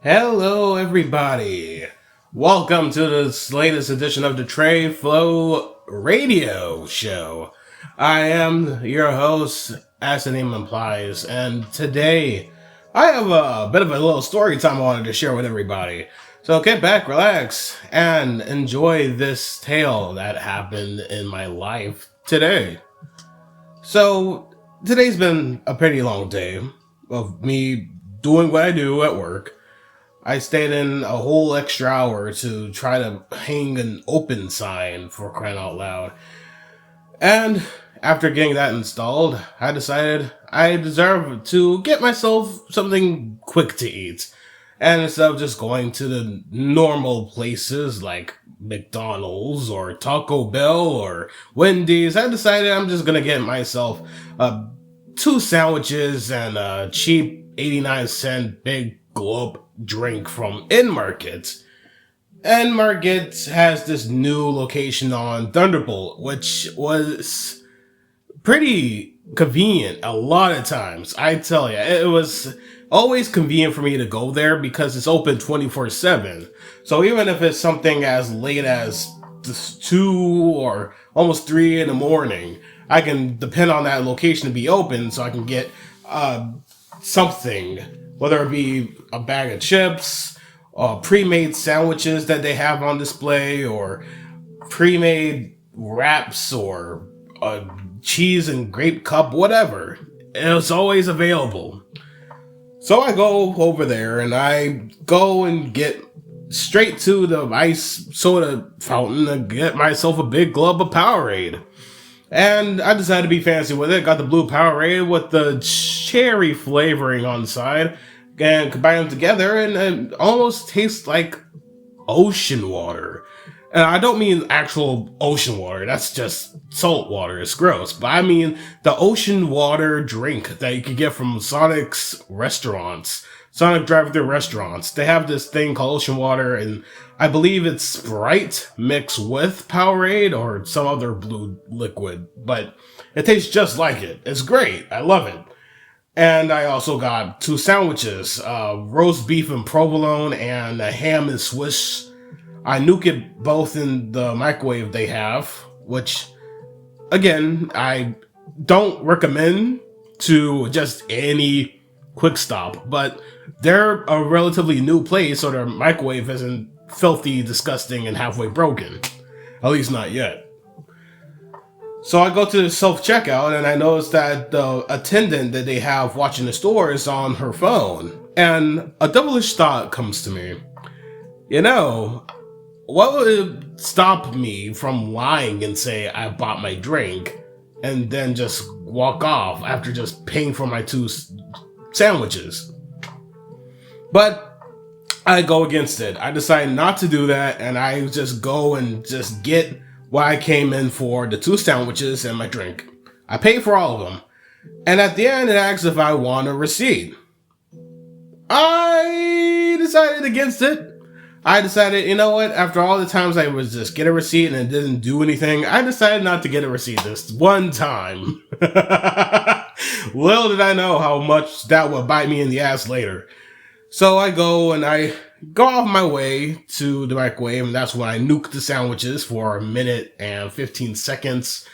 Hello, everybody. Welcome to this latest edition of the Trey Flow Radio Show. I am your host, as the name implies, and today I have a bit of a little story time I wanted to share with everybody. So get back, relax, and enjoy this tale that happened in my life today. So, today's been a pretty long day of me doing what I do at work. I stayed in a whole extra hour to try to hang an open sign for crying out loud. And after getting that installed, I decided I deserve to get myself something quick to eat. And instead of just going to the normal places like McDonald's or Taco Bell or Wendy's, I decided I'm just gonna get myself two sandwiches and a cheap 89-cent big globe drink from In-Market. In-Market has this new location on Thunderbolt, which was pretty convenient a lot of times. I tell you, it was always convenient for me to go there because it's open 24/7. So even if it's something as late as 2 or almost 3 in the morning, I can depend on that location to be open so I can get something, whether it be a bag of chips, pre-made sandwiches that they have on display, or pre-made wraps, or a cheese and grape cup, whatever. It's always available. So I go over there and I go and get straight to the ice soda fountain and get myself a big glove of Powerade. And I decided to be fancy with it. Got the blue Powerade with the cherry flavoring on the side and combine them together, and it almost tastes like ocean water. And I don't mean actual ocean water, that's just salt water, it's gross. But I mean the ocean water drink that you can get from Sonic's restaurants, Sonic drive-thru restaurants. They have this thing called ocean water, and I believe it's Sprite mixed with Powerade or some other blue liquid. But it tastes just like it. It's great, I love it. And I also got two sandwiches, roast beef and provolone and a ham and Swiss. I nuke it both in the microwave they have, which, again, I don't recommend to just any quick stop, but they're a relatively new place, so their microwave isn't filthy, disgusting, and halfway broken. At least not yet. So I go to the self-checkout, and I notice that the attendant that they have watching the store is on her phone. And a devilish thought comes to me. You know, what would stop me from lying and say I bought my drink and then just walk off after just paying for my two sandwiches? But I go against it. I decide not to do that, and I just go and just get what I came in for, the two sandwiches and my drink. I pay for all of them. And at the end, it asks if I want a receipt. I decided against it. I decided, you know what, after all the times I was just get a receipt and it didn't do anything, I decided not to get a receipt this one time. Little did I know how much that would bite me in the ass later. So I go and I go off my way to the microwave, and that's when I nuke the sandwiches for a minute and 15 seconds.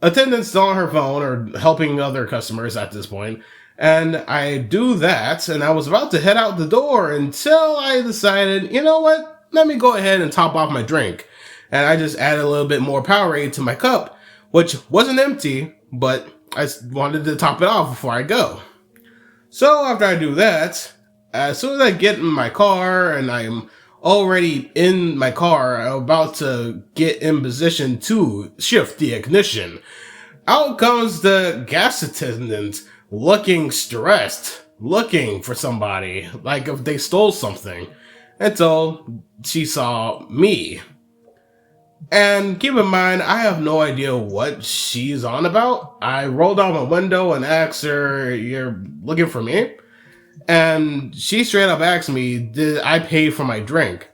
Attendant's still on her phone or helping other customers at this point. And I do that, and I was about to head out the door until I decided, you know what? Let me go ahead and top off my drink. And I just added a little bit more Powerade to my cup, which wasn't empty, but I wanted to top it off before I go. So after I do that, as soon as I get in my car and I'm already in my car, I'm about to get in position to shift the ignition, out comes the gas attendant looking stressed, looking for somebody, like if they stole something, until she saw me. And keep in mind, I have no idea what she's on about. I rolled down my window and asked her, "You're looking for me?" And she straight up asked me, did I pay for my drink?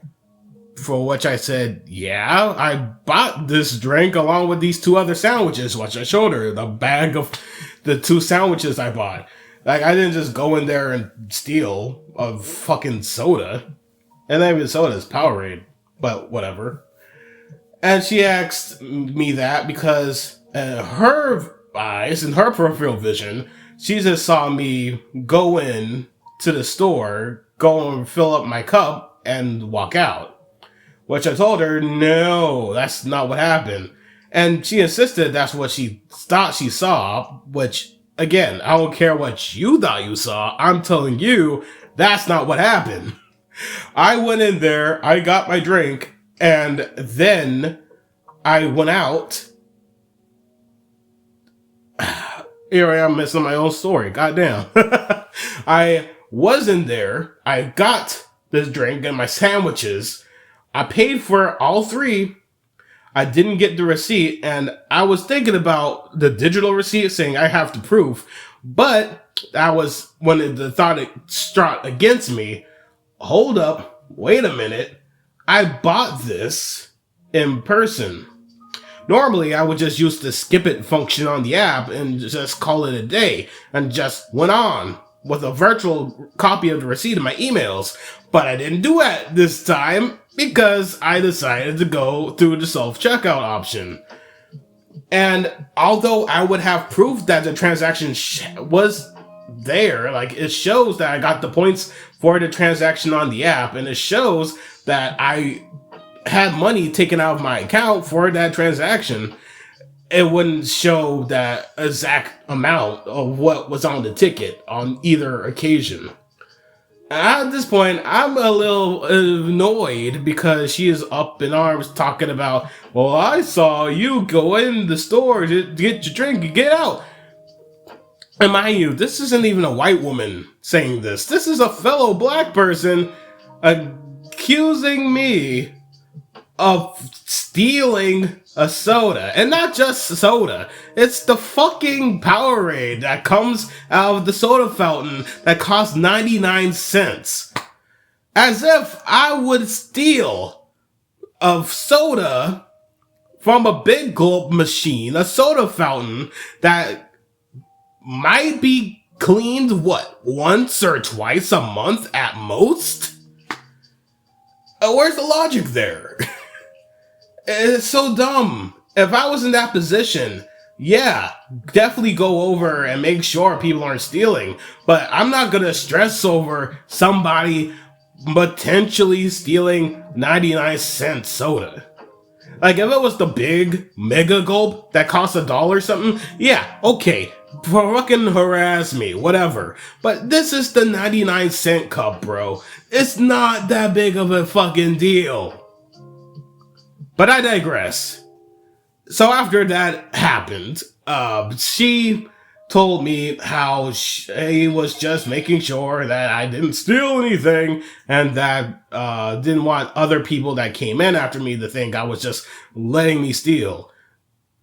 For which I said, yeah, I bought this drink along with these two other sandwiches, which I showed her, the bag of the two sandwiches I bought. Like, I didn't just go in there and steal a fucking soda. And not even soda, it's Powerade. But whatever. And she asked me that because her eyes and her peripheral vision, she just saw me go in to the store, go and fill up my cup, and walk out. Which I told her, no, that's not what happened. And she insisted that's what she thought she saw, which, again, I don't care what you thought you saw. I'm telling you, that's not what happened. I went in there, I got my drink, and then I went out. Here I am missing my own story. Goddamn. I was in there, I got this drink and my sandwiches. I paid for all three. I didn't get the receipt, and I was thinking about the digital receipt saying I have the proof, but that was when the thought it struck against me. Hold up, wait a minute. I bought this in person. Normally, I would just use the skip it function on the app and just call it a day, and just went on with a virtual copy of the receipt in my emails. But I didn't do that this time because I decided to go through the self-checkout option. And although I would have proof that the transaction was there, like it shows that I got the points for the transaction on the app, and it shows that I had money taken out of my account for that transaction, it wouldn't show that exact amount of what was on the ticket on either occasion. At this point, I'm a little annoyed because she is up in arms talking about, well, I saw you go in the store to get your drink and get out. And mind you, this isn't even a white woman saying this. This is a fellow black person accusing me of stealing a soda. And not just soda. It's the fucking Powerade that comes out of the soda fountain that costs 99 cents. As if I would steal a soda from a big gulp machine, a soda fountain that might be cleaned, once or twice a month at most? Where's the logic there? It's so dumb. If I was in that position, yeah, definitely go over and make sure people aren't stealing. But I'm not gonna stress over somebody potentially stealing 99-cent soda. Like, if it was the big mega gulp that costs $1 or something, yeah, okay, fucking harass me, whatever. But this is the 99-cent cup, bro. It's not that big of a fucking deal. But I digress. So after that happened, she told me how she was just making sure that I didn't steal anything, and that didn't want other people that came in after me to think I was just letting me steal.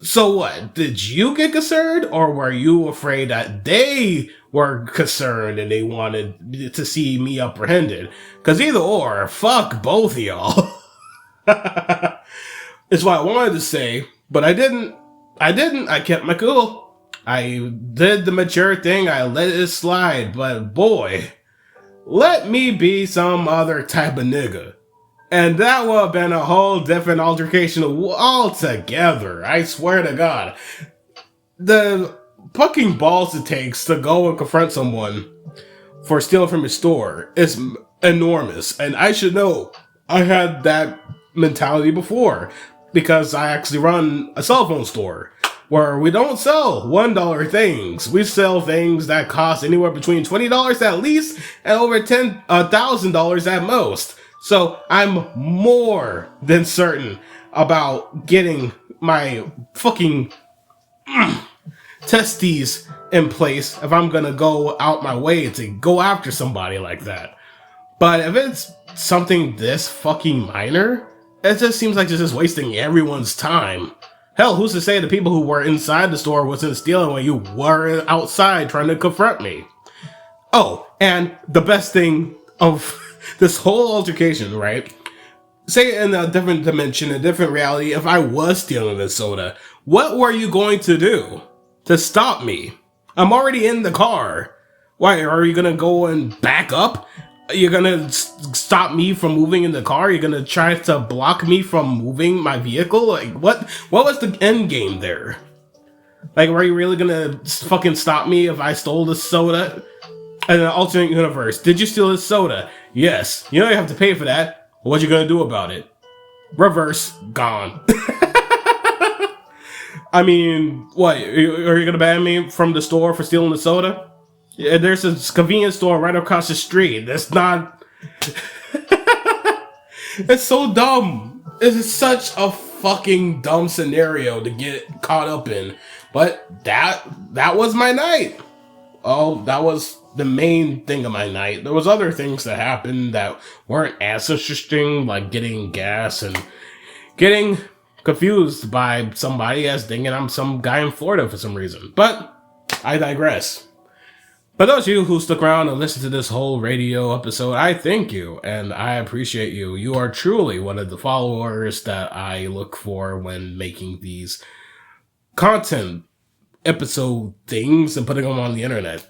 So what? Did you get concerned, or were you afraid that they were concerned and they wanted to see me apprehended? Because either or, fuck both of y'all. It's what I wanted to say, but I didn't. I kept my cool. I did the mature thing, I let it slide, but boy, let me be some other type of nigga. And that would have been a whole different altercation altogether, I swear to God. The fucking balls it takes to go and confront someone for stealing from your store is enormous, and I should know. I had that mentality before, because I actually run a cell phone store where we don't sell $1 things. We sell things that cost anywhere between $20 at least and over $1,000 at most. So I'm more than certain about getting my fucking testes in place if I'm gonna go out my way to go after somebody like that. But if it's something this fucking minor, it just seems like it's just wasting everyone's time. Hell, who's to say the people who were inside the store wasn't stealing when you were outside trying to confront me? Oh, and the best thing of this whole altercation, right? Say in a different dimension, a different reality, if I was stealing this soda, what were you going to do to stop me? I'm already in the car. Why, are you gonna go and back up? You're gonna stop me from moving in the car? You're gonna try to block me from moving my vehicle? Like, what was the end game there? Like, were you really gonna fucking stop me if I stole the soda? In an alternate universe, did you steal the soda? Yes. You know you have to pay for that. What you gonna do about it? Reverse, gone. I mean, what? Are you gonna ban me from the store for stealing the soda? Yeah, there's a convenience store right across the street. That's not... It's so dumb. It's such a fucking dumb scenario to get caught up in. But that was my night. Oh, that was the main thing of my night. There was other things that happened that weren't as interesting, like getting gas and getting confused by somebody as thinking I'm some guy in Florida for some reason. But I digress. But those of you who stuck around and listened to this whole radio episode, I thank you and I appreciate you. You are truly one of the followers that I look for when making these content episode things and putting them on the internet.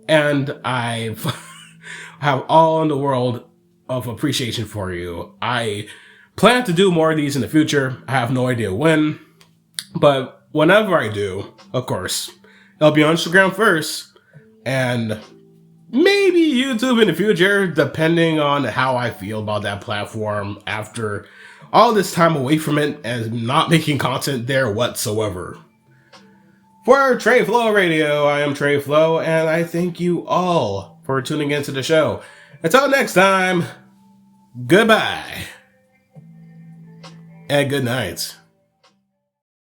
And I have all in the world of appreciation for you. I plan to do more of these in the future. I have no idea when, but whenever I do, of course, it'll be on Instagram first, and maybe YouTube in the future, depending on how I feel about that platform after all this time away from it and not making content there whatsoever. For Trey Flow Radio, I am Trey Flow, and I thank you all for tuning into the show. Until next time, goodbye, and good night.